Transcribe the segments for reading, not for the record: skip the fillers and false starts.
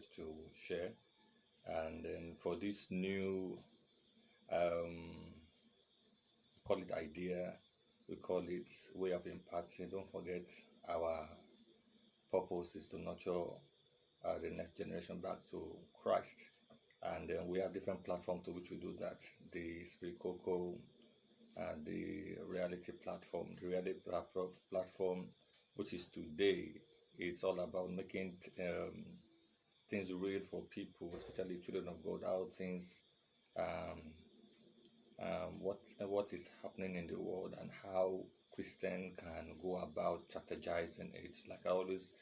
led to share. And then for this new, call it idea, we call it way of imparting. Don't forget, our purpose is to nurture the next generation back to Christ. And then we have different platforms to which we do that. The Spirit Coco and the reality platform. The reality platform, which is today, it's all about making things real for people, especially children of God. How things, what is happening in the world, and how Christian can go about strategizing it. Like I always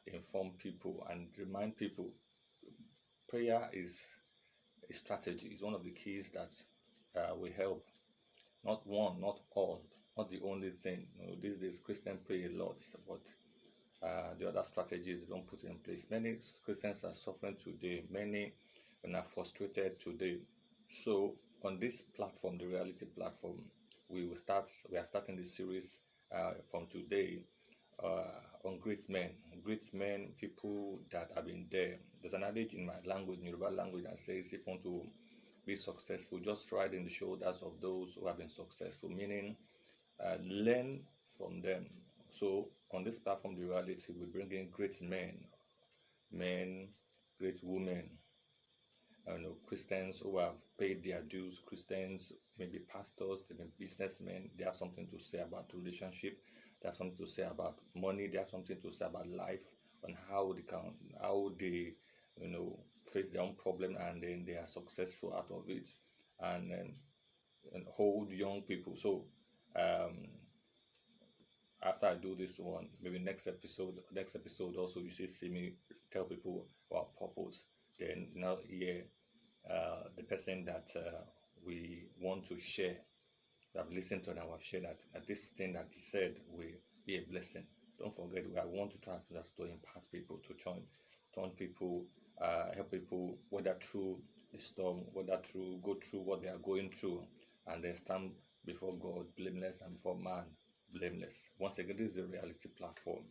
inform people and remind people, prayer is a strategy. It's one of the keys that will help. Not one, not all, not the only thing. These days Christians pray a lot, but the other strategies they don't put in place. Many Christians are suffering today. Many are frustrated today. So on this platform, the reality platform, we are starting this series from today on great men, people that have been there. There's an adage in my language, Yoruba language, that says if you want to be successful, just ride in the shoulders of those who have been successful, meaning learn from them. So on this platform, the reality, we bring in great men, great women, Christians who have paid their dues, Christians, maybe pastors, they may be businessmen. They have something to say about relationship. They have something to say about money. They have something to say about life, and how they face their own problem, and then they are successful out of it, and hold young people. So after I do this one, maybe next episode also, you see me tell people about purpose. Then now here, the person that we want to share, that I've listened to and I've shared that this thing that he said will be a blessing. Don't forget, I want to transmit us to impart people, to turn people, help people, whether through the storm, go through what they are going through, and then stand before God blameless and before man blameless. Once again, this is the reality platform.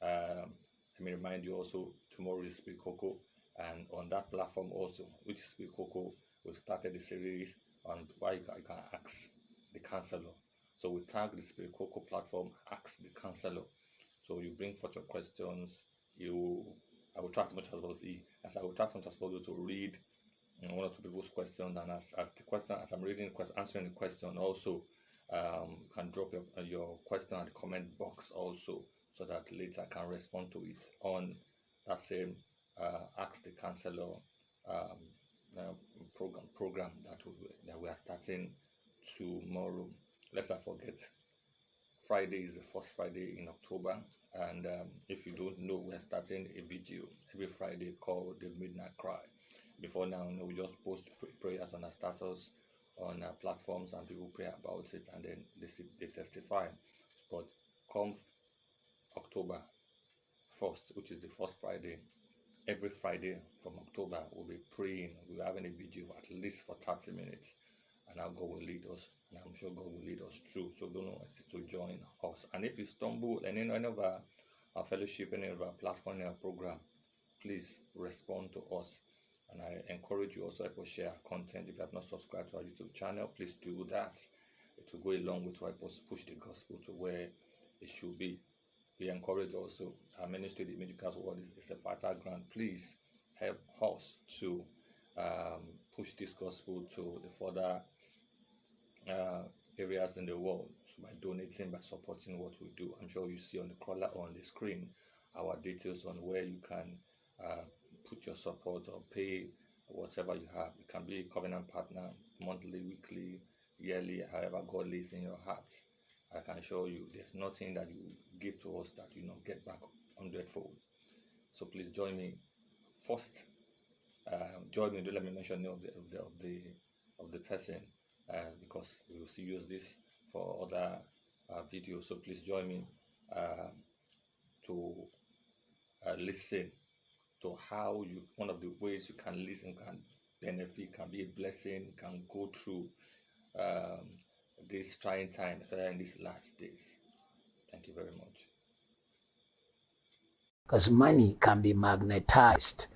Let me remind you also, tomorrow is Spirit Coco, and on that platform also, which is Spirit Coco, we started the series on why you can ask the counselor. So we tag the Spirit Coco platform, Ask the Counselor. So you bring forth your questions. I will try as much as possible to read one or two people's questions, and as I'm reading the answering the question, also can drop your question at the comment box also, so that later I can respond to it on that same Ask the Counselor program that we are starting tomorrow. Let's not forget, Friday is the first Friday in October, and if you don't know, we're starting a video every Friday called the Midnight Cry. Before now, we just post prayers on our status on our platforms, and people pray about it, and then they testify. But come October 1st, which is the first Friday, every Friday from October, we'll be praying. We're having a video at least for 30 minutes, and how God will lead us, and I'm sure God will lead us through. So don't hesitate to join us. And if you stumble in any of our fellowship, any of our platform, any of our program, please respond to us. And I encourage you also to share content. If you have not subscribed to our YouTube channel, please do that. It will go a long way to help us push the gospel to where it should be. We encourage also our ministry, the Medical World, is a vital ground. Please help us to push this gospel to the further areas in the world, so by donating, by supporting what we do. I'm sure you see on the crawler on the screen our details on where you can put your support or pay whatever you have. You can be a covenant partner, monthly, weekly, yearly, however God lays in your heart. I can assure you there's nothing that you give to us that you not get back 100-fold. So please join me. First, join me. Don't let me mention the name of the person, because we will still use this for other videos. So please join me to listen to how one of the ways you can listen can benefit, can be a blessing, can go through this trying time, especially in these last days. Thank you very much. Because money can be magnetized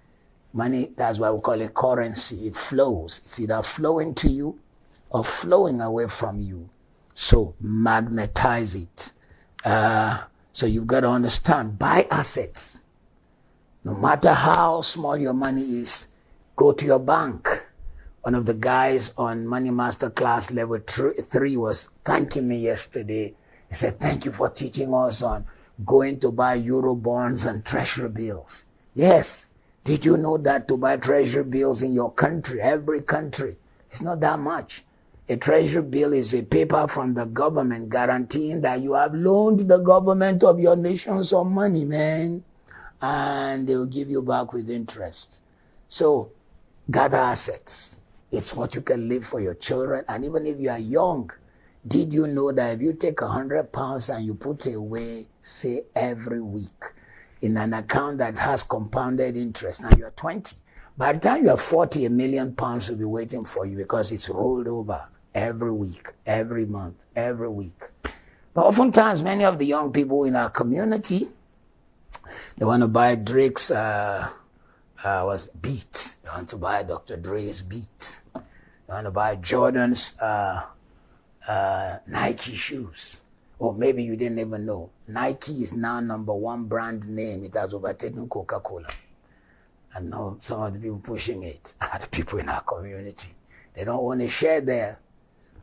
Money, that's why we call it currency. It flows. It's either flowing to you or flowing away from you. So magnetize it. So you've got to understand, buy assets. No matter how small your money is, go to your bank. One of the guys on Money Masterclass level 3 was thanking me yesterday. He said, thank you for teaching us on going to buy Euro bonds and treasury bills. Yes. Did you know that to buy treasury bills in your country, every country, it's not that much. A treasury bill is a paper from the government guaranteeing that you have loaned the government of your nation some money, man. And they'll give you back with interest. So gather assets. It's what you can leave for your children. And even if you are young, did you know that if you take £100 and you put away, say, every week in an account that has compounded interest, and you're 20, by the time you're 40, £1 million will be waiting for you because it's rolled over every week, every month, every week. But oftentimes, many of the young people in our community, they want to buy Drake's beat. They want to buy Dr. Dre's beat. They want to buy Jordan's Nike shoes. Or maybe you didn't even know. Nike is now #1 brand name. It has overtaken Coca-Cola. And now some of the people pushing it are the people in our community. They don't want to share there.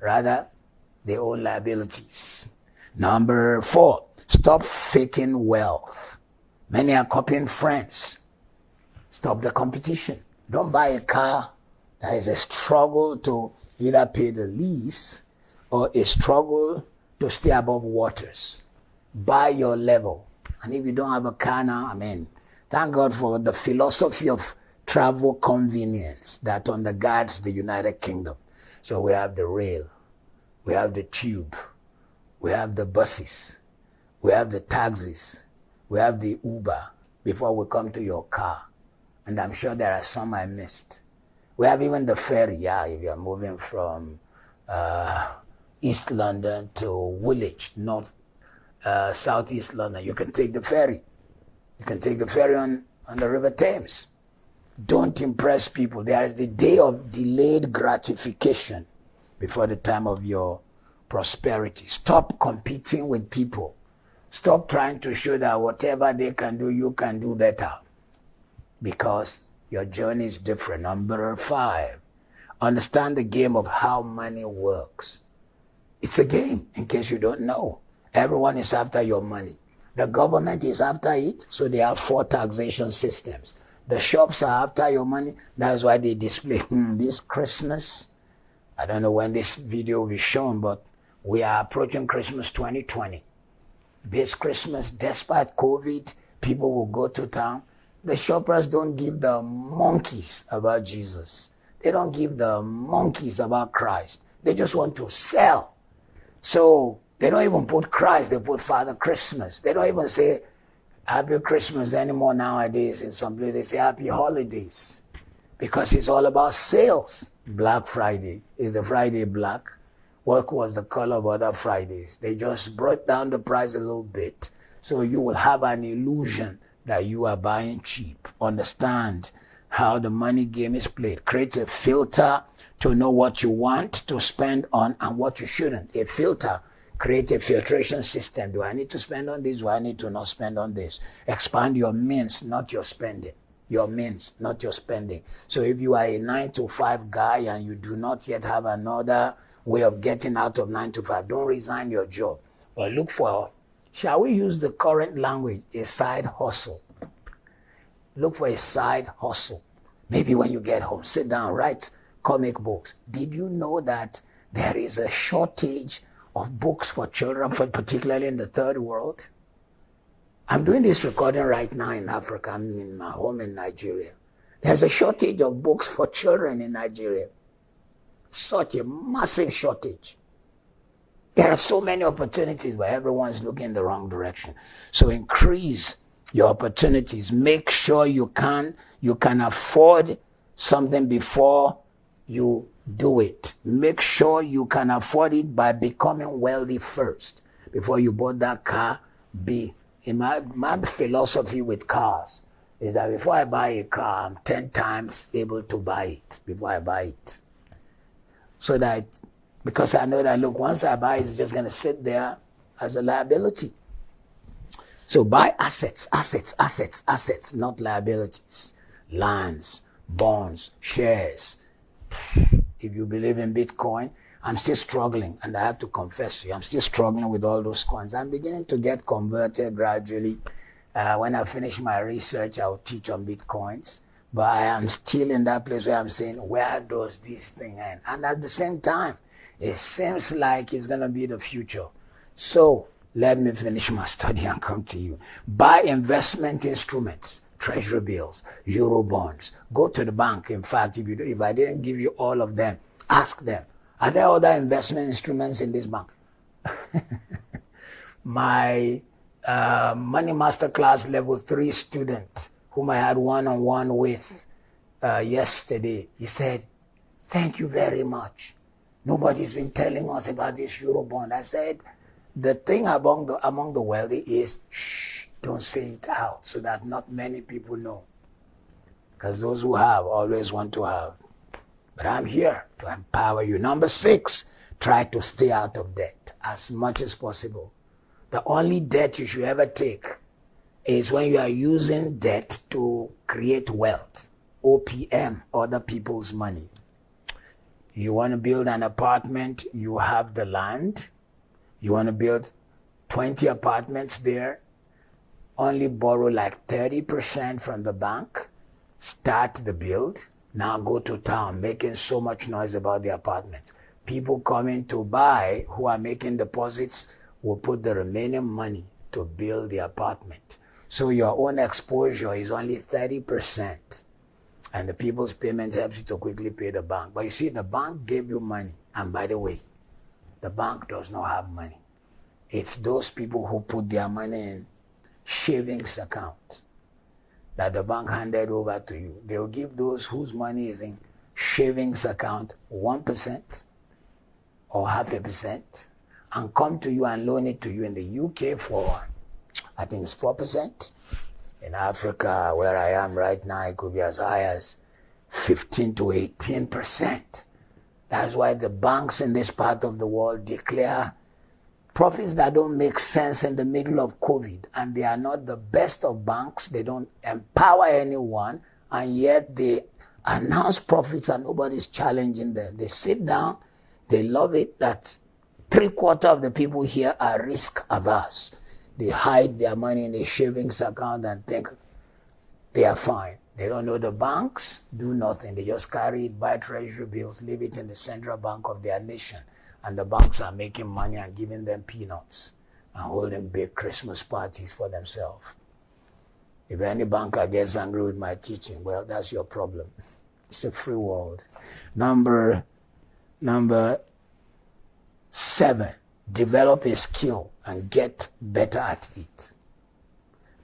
Rather, they own liabilities. Number 4, stop faking wealth. Many are copying friends. Stop the competition. Don't buy a car that is a struggle to either pay the lease or a struggle to stay above waters. Buy your level. And if you don't have a car now, thank God for the philosophy of travel convenience that undergirds the United Kingdom. So we have the rail, we have the tube, we have the buses, we have the taxis, we have the Uber before we come to your car. And I'm sure there are some I missed. We have even the ferry, if you're moving from East London to Woolwich, southeast London, you can take the ferry. You can take the ferry on the River Thames. Don't impress people. There is the day of delayed gratification before the time of your prosperity. Stop competing with people. Stop trying to show that whatever they can do, you can do better. Because your journey is different. Number 5, understand the game of how money works. It's a game, in case you don't know. Everyone is after your money. The government is after it, so they have 4 taxation systems. The shops are after your money. That's why they display this Christmas. I don't know when this video will be shown, but we are approaching Christmas 2020. This Christmas, despite COVID, people will go to town. The shoppers don't give the monkeys about Jesus. They don't give the monkeys about Christ. They just want to sell. So they don't even put Christ, they put Father Christmas. They don't even say Happy Christmas anymore nowadays. In some places they say Happy Holidays, because it's all about sales. Black Friday, is the Friday black? What was the color of other Fridays? They just brought down the price a little bit, so you will have an illusion that you are buying cheap. Understand how the money game is played. Create a filter to know what you want to spend on and what you shouldn't. A filter. Create a filtration system. Do I need to spend on this? Do I need to not spend on this? Expand your means, not your spending. Your means, not your spending. So if you are a 9-to-5 guy and you do not yet have another way of getting out of 9 to 5, don't resign your job. But look for, shall we use the current language, a side hustle. Look for a side hustle. Maybe when you get home, sit down, write comic books. Did you know that there is a shortage of books for children, particularly in the third world? I'm doing this recording right now in Africa. I'm in my home in Nigeria. There's a shortage of books for children in Nigeria. Such a massive shortage. There are so many opportunities, but everyone's looking in the wrong direction. So increase your opportunities. Make sure you can afford something before you do it. Make sure you can afford it by becoming wealthy first. Before you bought that car, in my philosophy with cars, is that before I buy a car, I'm 10 times able to buy it before I buy it. So that, because I know that, look, once I buy it, it's just going to sit there as a liability. So buy assets, not liabilities. Lands, bonds, shares. If you believe in Bitcoin, I'm still struggling, and I have to confess to you, I'm still struggling with all those coins. I'm beginning to get converted gradually. When I finish my research, I'll teach on Bitcoins. But I am still in that place where I'm saying, where does this thing end? And at the same time, it seems like it's going to be the future. So let me finish my study and come to you. Buy investment instruments, treasury bills, euro bonds. Go to the bank. In fact, if I didn't give you all of them, ask them, are there other investment instruments in this bank? My Money Masterclass Level 3 student, whom I had one-on-one with yesterday, he said, thank you very much. Nobody's been telling us about this Eurobond. I said, the thing among the wealthy is, shh, don't say it out so that not many people know. Because those who have always want to have. But I'm here to empower you. Number 6, try to stay out of debt as much as possible. The only debt you should ever take is when you are using debt to create wealth. OPM, other people's money. You want to build an apartment, you have the land. You want to build 20 apartments there, only borrow like 30% from the bank, start the build, now go to town making so much noise about the apartments. People coming to buy who are making deposits will put the remaining money to build the apartment. So your own exposure is only 30%. And the people's payments helps you to quickly pay the bank. But you see, the bank gave you money. And by the way, the bank does not have money. It's those people who put their money in savings accounts that the bank handed over to you. They will give those whose money is in savings account 1% or 0.5% and come to you and loan it to you in the UK for, I think it's 4%. In Africa, where I am right now, it could be as high as 15 to 18%. That's why the banks in this part of the world declare profits that don't make sense in the middle of COVID. And they are not the best of banks. They don't empower anyone. And yet they announce profits and nobody's challenging them. They sit down. They love it that 3/4 of the people here are risk averse. They hide their money in a savings account and think they are fine. They don't know the banks, do nothing. They just carry it, buy treasury bills, leave it in the central bank of their nation. And the banks are making money and giving them peanuts and holding big Christmas parties for themselves. If any banker gets angry with my teaching, well, that's your problem. It's a free world. Number 7, develop a skill and get better at it.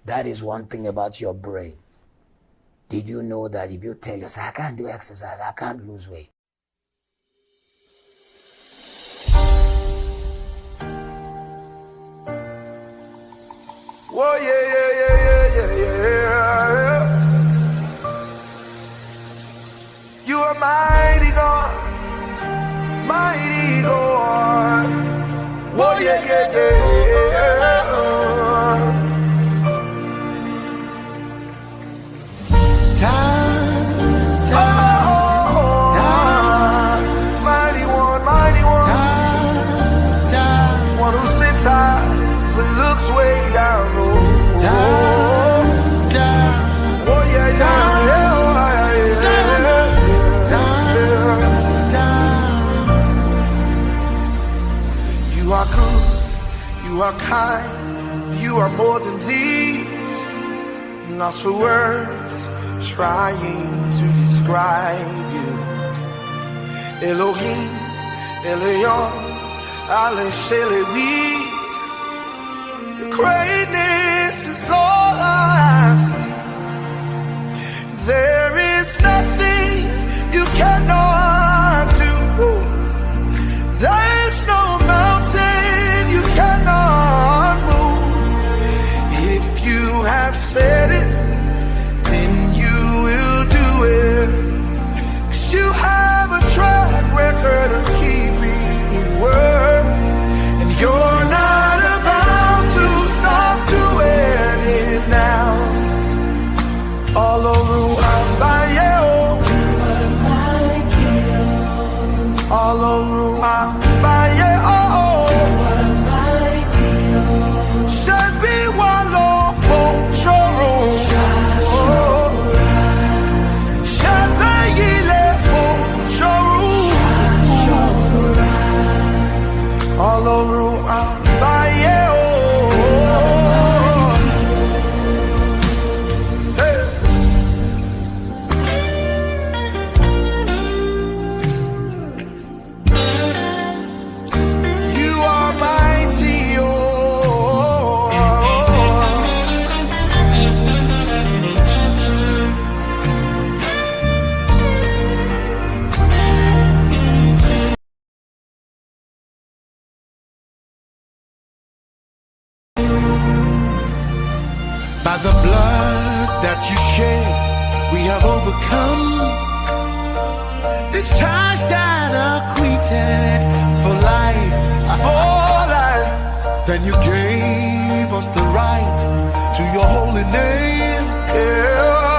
That is one thing about your brain. Did you know that if you tell yourself, I can't do exercise, I can't lose weight? Whoa, yeah. You are mighty God, mighty God. Whoa, yeah. Mighty one. One who sits high but looks way down low. Oh, yeah. You are good, you are kind, you are more than these. Lost for words, trying to describe you. Elohim, Elion, Ale Shelewi. Your greatness is all I see. There is nothing you cannot do. There's no mountain you cannot move. If you have said it, word, and you're not about to stop doing it now. All over Ambaye, all over Ambaye, should be one Lord for sure. Should be yile for sure. All over Ambaye, hey. You are mighty, oh. By the blood that you shed, we have overcome. This charge that acquitted for life, for life. Then you gave us the right to your holy name. Yeah.